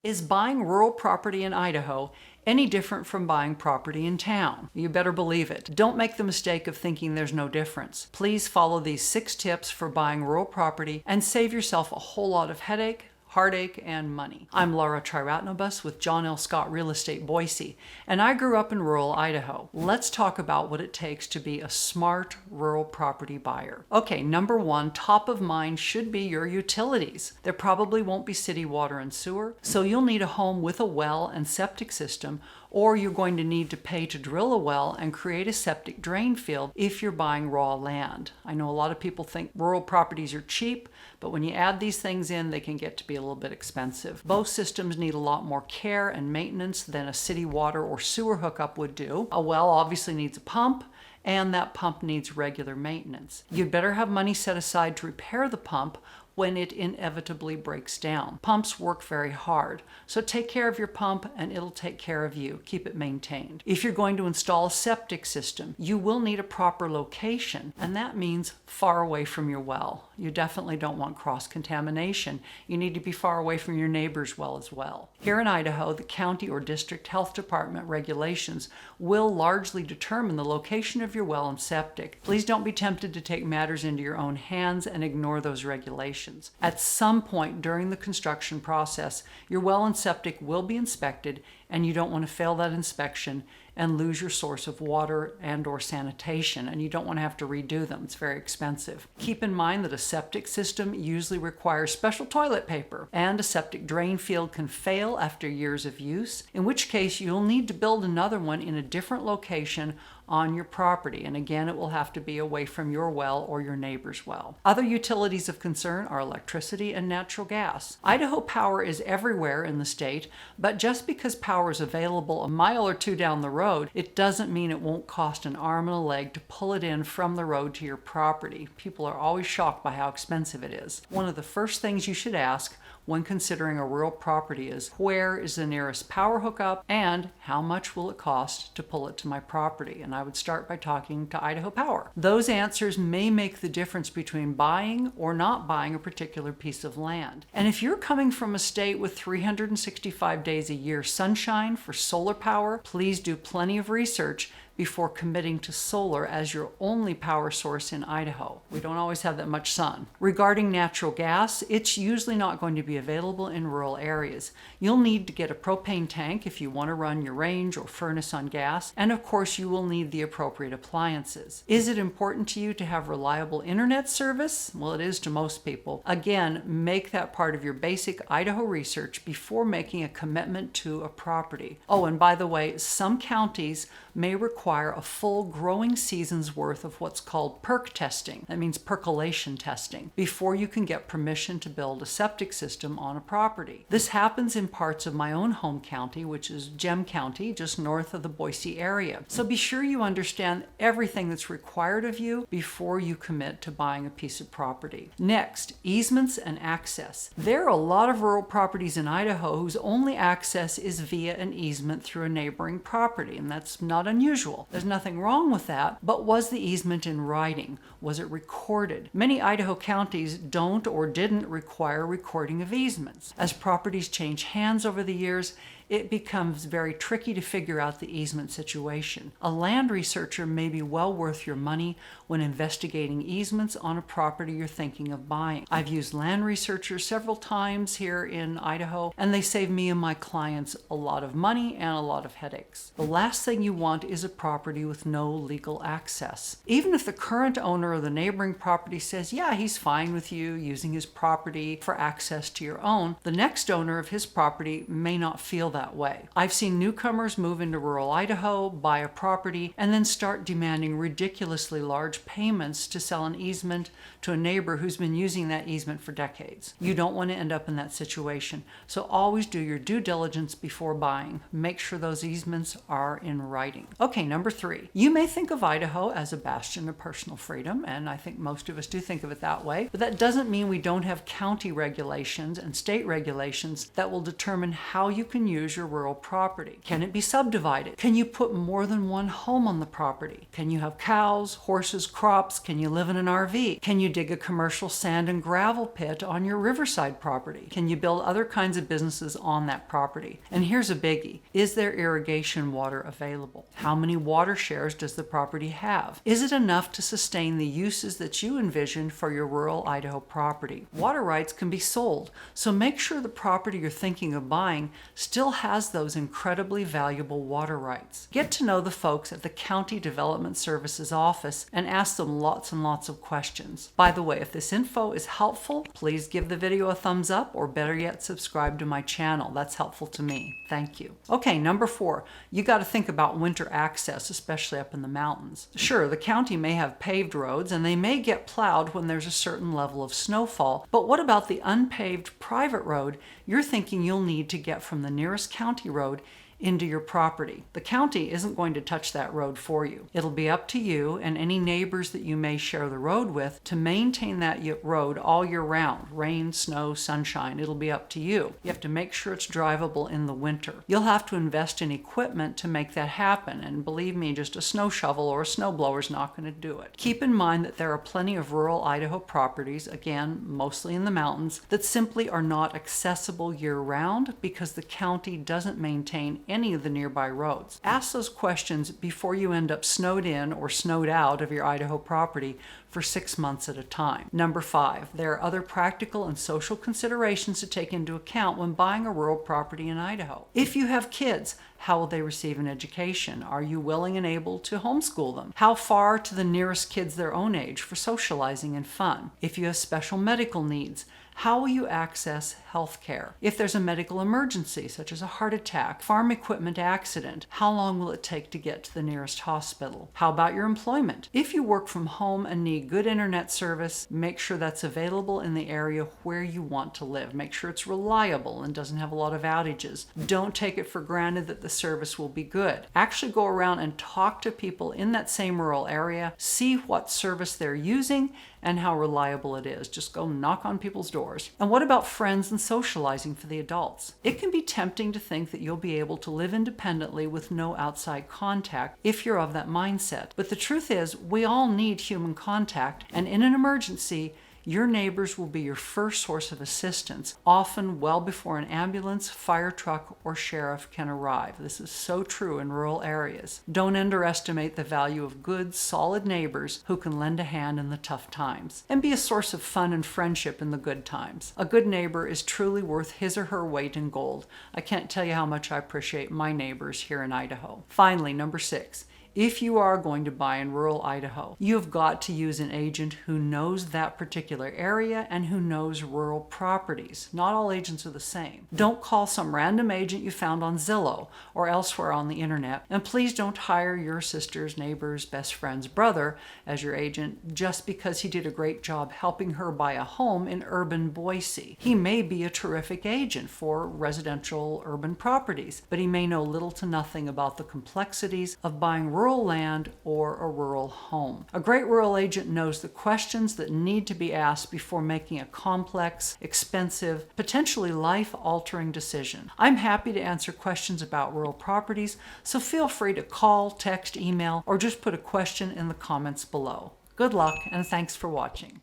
Is buying rural property in Idaho any different from buying property in town? You better believe it. Don't make the mistake of thinking there's no difference. Please follow these 6 tips for buying rural property and save yourself a whole lot of headache, heartache, and money. I'm Laura Triratnobus with John L. Scott Real Estate Boise, and I grew up in rural Idaho. Let's talk about what it takes to be a smart rural property buyer. Okay, number 1, top of mind should be your utilities. There probably won't be city water and sewer, so you'll need a home with a well and septic system, or you're going to need to pay to drill a well and create a septic drain field if you're buying raw land. I know a lot of people think rural properties are cheap, but when you add these things in, they can get to be a little bit expensive. Both systems need a lot more care and maintenance than a city water or sewer hookup would do. A well obviously needs a pump, and that pump needs regular maintenance. You'd better have money set aside to repair the pump when it inevitably breaks down. Pumps work very hard, so take care of your pump and it'll take care of you. Keep it maintained. If you're going to install a septic system, you will need a proper location, and that means far away from your well. You definitely don't want cross-contamination. You need to be far away from your neighbor's well as well. Here in Idaho, the county or district health department regulations will largely determine the location of your well and septic. Please don't be tempted to take matters into your own hands and ignore those regulations. At some point during the construction process, your well and septic will be inspected, and you don't want to fail that inspection and lose your source of water and or sanitation, and you don't want to have to redo them. It's very expensive. Keep in mind that a septic system usually requires special toilet paper, and a septic drain field can fail after years of use, in which case you'll need to build another one in a different location on your property, and again it will have to be away from your well or your neighbor's well. Other utilities of concern are electricity and natural gas. Idaho Power is everywhere in the state, but just because power is available a mile or 2 down the road, it doesn't mean it won't cost an arm and a leg to pull it in from the road to your property. People are always shocked by how expensive it is. One of the first things you should ask when considering a rural property is, where is the nearest power hookup and how much will it cost to pull it to my property? And I would start by talking to Idaho Power. Those answers may make the difference between buying or not buying a particular piece of land. And if you're coming from a state with 365 days a year sunshine for solar power, please do plenty of research before committing to solar as your only power source in Idaho. We don't always have that much sun. Regarding natural gas, it's usually not going to be available in rural areas. You'll need to get a propane tank if you want to run your range or furnace on gas, and of course you will need the appropriate appliances. Is it important to you to have reliable internet service? Well, it is to most people. Again, make that part of your basic Idaho research before making a commitment to a property. Oh, and by the way, some counties may require a full growing season's worth of what's called perk testing. That means percolation testing, before you can get permission to build a septic system on a property. This happens in parts of my own home county, which is Gem County, just north of the Boise area. So be sure you understand everything that's required of you before you commit to buying a piece of property. Next, easements and access. There are a lot of rural properties in Idaho whose only access is via an easement through a neighboring property, and that's not unusual. There's nothing wrong with that, but was the easement in writing? Was it recorded? Many Idaho counties don't or didn't require recording of easements. As properties change hands over the years, it becomes very tricky to figure out the easement situation. A land researcher may be well worth your money when investigating easements on a property you're thinking of buying. I've used land researchers several times here in Idaho, and they save me and my clients a lot of money and a lot of headaches. The last thing you want is a property with no legal access. Even if the current owner of the neighboring property says, yeah, he's fine with you using his property for access to your own, the next owner of his property may not feel that way. I've seen newcomers move into rural Idaho, buy a property, and then start demanding ridiculously large payments to sell an easement to a neighbor who's been using that easement for decades. You don't want to end up in that situation, so always do your due diligence before buying. Make sure those easements are in writing. Okay, number 3. You may think of Idaho as a bastion of personal freedom, and I think most of us do think of it that way, but that doesn't mean we don't have county regulations and state regulations that will determine how you can use use your rural property? Can it be subdivided? Can you put more than one home on the property? Can you have cows, horses, crops? Can you live in an RV? Can you dig a commercial sand and gravel pit on your riverside property? Can you build other kinds of businesses on that property? And here's a biggie. Is there irrigation water available? How many water shares does the property have? Is it enough to sustain the uses that you envision for your rural Idaho property? Water rights can be sold, so make sure the property you're thinking of buying still has those incredibly valuable water rights. Get to know the folks at the County Development Services office and ask them lots and lots of questions. By the way, if this info is helpful, please give the video a thumbs up, or better yet, subscribe to my channel. That's helpful to me. Thank you. Okay, number 4, you got to think about winter access, especially up in the mountains. Sure, the county may have paved roads and they may get plowed when there's a certain level of snowfall, but what about the unpaved private road you're thinking you'll need to get from the nearest county road into your property? The county isn't going to touch that road for you. It'll be up to you and any neighbors that you may share the road with to maintain that road all year round. Rain, snow, sunshine, it'll be up to you. You have to make sure it's drivable in the winter. You'll have to invest in equipment to make that happen, and believe me, just a snow shovel or a snow blower is not going to do it. Keep in mind that there are plenty of rural Idaho properties, again, mostly in the mountains, that simply are not accessible year-round because the county doesn't maintain any of the nearby roads. Ask those questions before you end up snowed in or snowed out of your Idaho property for 6 months at a time. Number 5, there are other practical and social considerations to take into account when buying a rural property in Idaho. If you have kids, how will they receive an education? Are you willing and able to homeschool them? How far to the nearest kids their own age for socializing and fun? If you have special medical needs, how will you access health care? If there's a medical emergency, such as a heart attack, farm equipment accident, how long will it take to get to the nearest hospital? How about your employment? If you work from home and need good internet service, make sure that's available in the area where you want to live. Make sure it's reliable and doesn't have a lot of outages. Don't take it for granted that the service will be good. Actually go around and talk to people in that same rural area, see what service they're using and how reliable it is. Just go knock on people's doors. And what about friends and socializing for the adults? It can be tempting to think that you'll be able to live independently with no outside contact if you're of that mindset. But the truth is, we all need human contact, and in an emergency, your neighbors will be your first source of assistance, often well before an ambulance, fire truck, or sheriff can arrive. This is so true in rural areas. Don't underestimate the value of good, solid neighbors who can lend a hand in the tough times and be a source of fun and friendship in the good times. A good neighbor is truly worth his or her weight in gold. I can't tell you how much I appreciate my neighbors here in Idaho. Finally, number 6. If you are going to buy in rural Idaho, you've got to use an agent who knows that particular area and who knows rural properties. Not all agents are the same. Don't call some random agent you found on Zillow or elsewhere on the internet, and please don't hire your sister's neighbor's best friend's brother as your agent just because he did a great job helping her buy a home in urban Boise. He may be a terrific agent for residential urban properties, but he may know little to nothing about the complexities of buying rural land or a rural home. A great rural agent knows the questions that need to be asked before making a complex, expensive, potentially life-altering decision. I'm happy to answer questions about rural properties, so feel free to call, text, email, or just put a question in the comments below. Good luck, and thanks for watching.